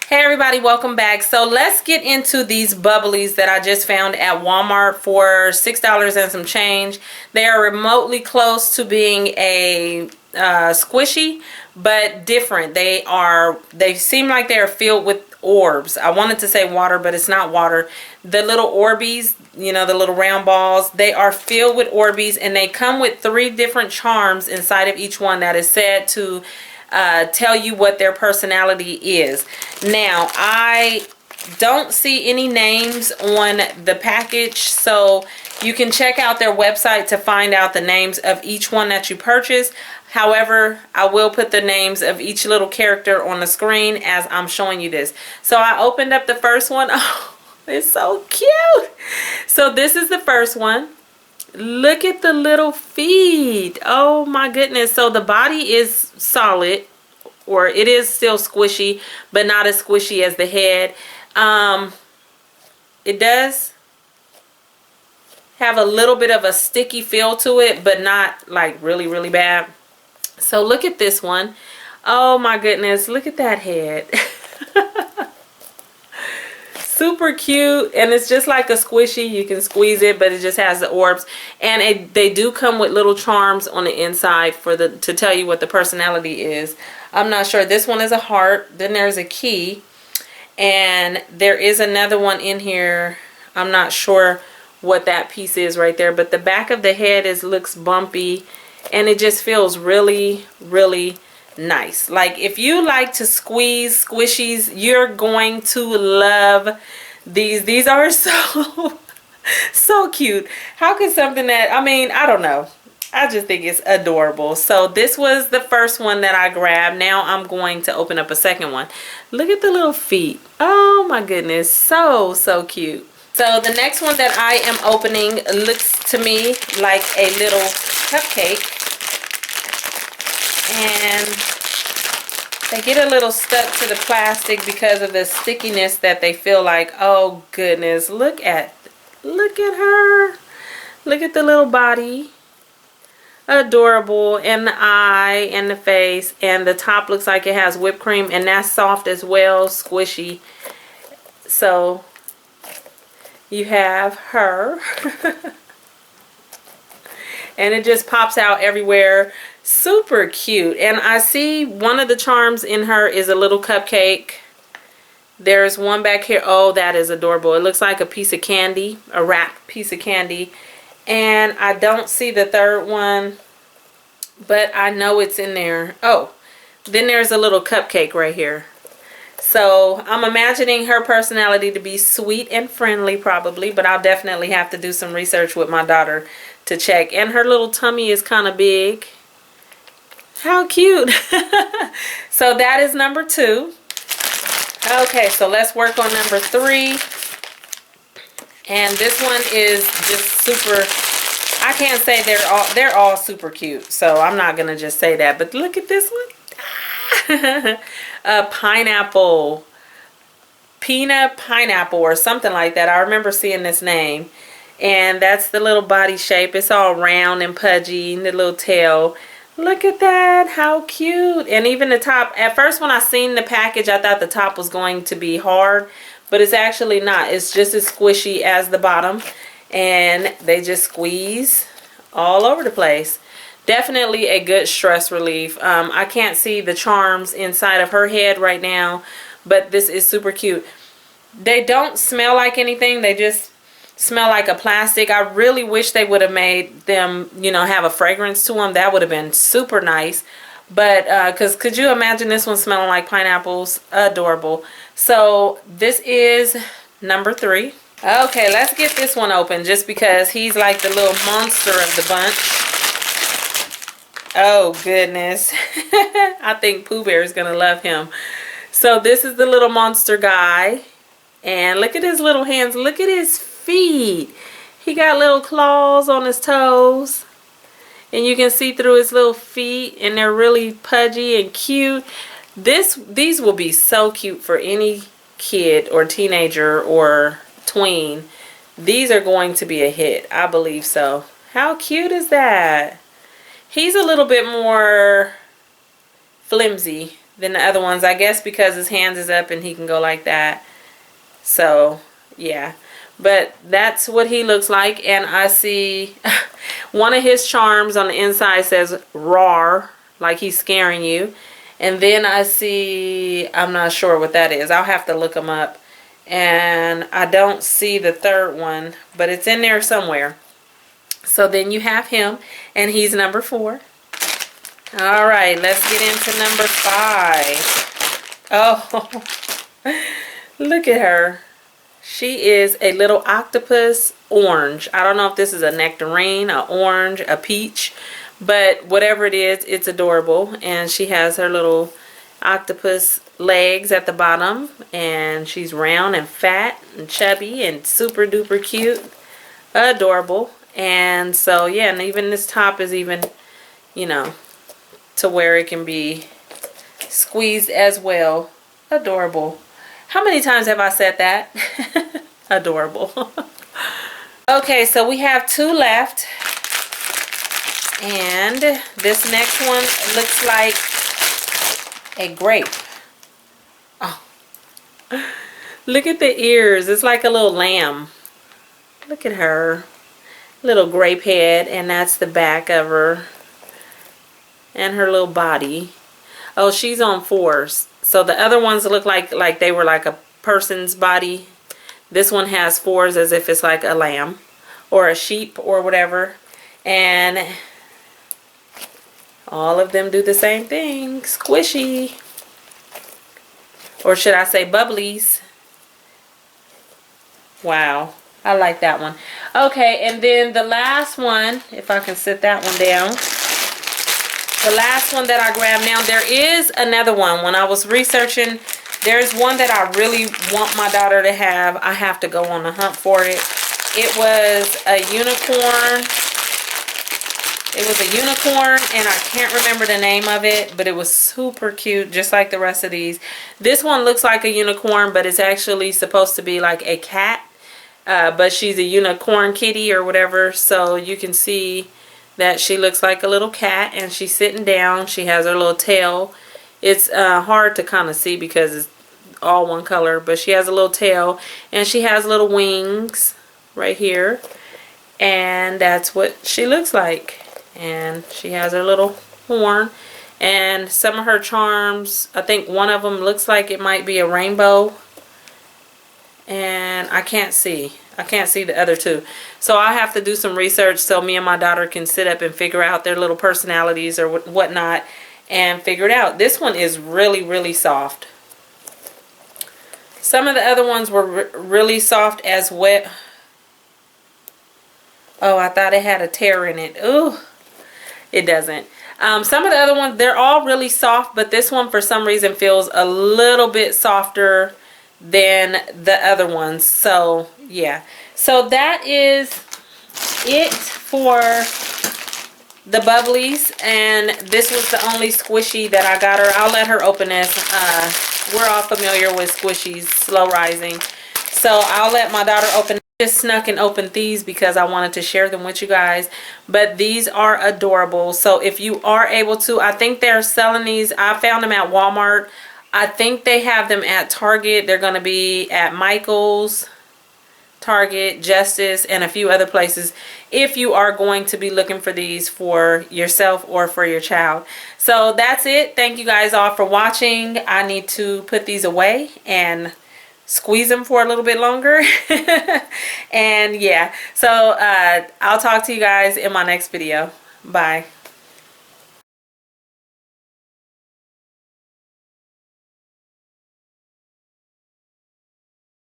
Hey everybody, welcome back. So let's get into these Bubbleezz that I just found at Walmart for $6 and some change. They are remotely close to being a squishy, but different. They seem like they are filled with orbs. I wanted to say water, but it's not water. The little Orbeez, you know, the little round balls, they are filled with Orbeez, and they come with 3 different charms inside of each one that is said to tell you what their personality is. Now, I don't see any names on the package, so you can check out their website to find out the names of each one that you purchase. However, I will put the names of each little character on the screen as I'm showing you this. So I opened up the first one. Oh, it's so cute. So this is the first one. Look at the little feet. Oh my goodness. So the body is solid, or it is still squishy, but not as squishy as the head. It does have a little bit of a sticky feel to it, but not like really, really bad. So look at this one. Oh my goodness. Look at that head. Super cute, and it's just like a squishy. You can squeeze it, but it just has the orbs, and they do come with little charms on the inside to tell you what the personality is. I'm not sure. This one is a heart. Then there's a key, and there is another one in here. I'm not sure what that piece is right there, but the back of the head looks bumpy, and it just feels really, really nice. Like, if you like to squeeze squishies, you're going to love these. These are so cute. How could something that, I mean, I don't know, I just think it's adorable. So this was the first one that I grabbed. Now I'm going to open up a second one. Look at the little feet. Oh my goodness, so cute. So the next one that I am opening looks to me like a little cupcake. And they get a little stuck to the plastic because of the stickiness that they feel like. Oh goodness, look at her. Look at the little body. Adorable. And the eye and the face, and the top looks like it has whipped cream, and that's soft as well, squishy. So you have her. And it just pops out everywhere. Super cute. And I see one of the charms in her is a little cupcake. There's one back here. Oh, that is adorable. It looks like a piece of candy, a wrapped piece of candy. And I don't see the third one, but I know it's in there. Oh, then there's a little cupcake right here. So I'm imagining her personality to be sweet and friendly probably, but I'll definitely have to do some research with my daughter to check. And her little tummy is kind of big. How cute. So that is number 2. Okay, so let's work on number 3. And this one is just super, I can't say they're all super cute, so I'm not gonna just say that, but look at this one. A pineapple, peanut pineapple or something like that. I remember seeing this name. And that's the little body shape. It's all round and pudgy, and the little tail. Look at that. How cute. And even the top. At first when I seen the package, I thought the top was going to be hard, but it's actually not. It's just as squishy as the bottom, and they just squeeze all over the place. Definitely a good stress relief. I can't see the charms inside of her head right now, but this is super cute. They don't smell like anything. They just smell like a plastic. I really wish they would have made them, you know, have a fragrance to them. That would have been super nice. But because could you imagine this one smelling like pineapples? Adorable. So this is number 3. Okay, let's get this one open just because he's like the little monster of the bunch. Oh goodness. I think Pooh Bear is gonna love him. So this is the little monster guy, and look at his little hands. Look at his feet. He got little claws on his toes, and you can see through his little feet, and they're really pudgy and cute. These will be so cute for any kid or teenager or tween. These are going to be a hit. I believe so. How cute is that? He's a little bit more flimsy than the other ones. I guess because his hands is up and he can go like that. So, yeah. But that's what he looks like. And I see one of his charms on the inside says roar, like he's scaring you. And then I see, I'm not sure what that is. I'll have to look them up. And I don't see the third one, but it's in there somewhere. So then you have him, and he's number 4. All right, let's get into number 5. Oh, look at her. She is a little octopus orange. I don't know if this is a nectarine, a orange, a peach, but whatever it is, it's adorable. And she has her little octopus legs at the bottom, and she's round and fat and chubby and super duper cute. Adorable. And so, yeah, and even this top is even, you know, to where it can be squeezed as well. Adorable. How many times have I said that? Adorable. Okay, so we have 2 left. And this next one looks like a grape. Oh. Look at the ears. It's like a little lamb. Look at her. Little grape head. And that's the back of her. And her little body. Oh, she's on 4s. So the other ones look like they were like a person's body. This one has 4s as if it's like a lamb or a sheep or whatever. And all of them do the same thing. Squishy. Or should I say Bubbleezz. Wow. I like that one. Okay, and then the last one, if I can sit that one down. The last one that I grabbed now, there is another one. When I was researching, there's one that I really want my daughter to have. I have to go on the hunt for it. It was a unicorn. It was a unicorn, and I can't remember the name of it, but it was super cute, just like the rest of these. This one looks like a unicorn, but it's actually supposed to be like a cat. But she's a unicorn kitty or whatever, so you can see that she looks like a little cat, and she's sitting down. She has her little tail. It's hard to kind of see because it's all one color, but she has a little tail, and she has little wings right here, and that's what she looks like. And she has her little horn, and some of her charms, I think one of them looks like it might be a rainbow, and I can't see the other 2. So I have to do some research so me and my daughter can sit up and figure out their little personalities or whatnot and figure it out. This one is really, really soft. Some of the other ones were really soft as well. Oh, I thought it had a tear in it. Ooh, it doesn't. Some of the other ones, they're all really soft, but this one for some reason feels a little bit softer than the other ones. So yeah, so that is it for the Bubbleezz, and this was the only squishy that I got her. I'll let her open this. We're all familiar with squishies, slow rising, so I'll let my daughter open. Just snuck and opened these because I wanted to share them with you guys, but these are adorable. So if you are able to, I think they're selling these. I found them at Walmart. I think they have them at Target. They're going to be at Michael's, Target, Justice, and a few other places if you are going to be looking for these for yourself or for your child. So that's it. Thank you guys all for watching. I need to put these away and squeeze them for a little bit longer. And yeah, so I'll talk to you guys in my next video. Bye.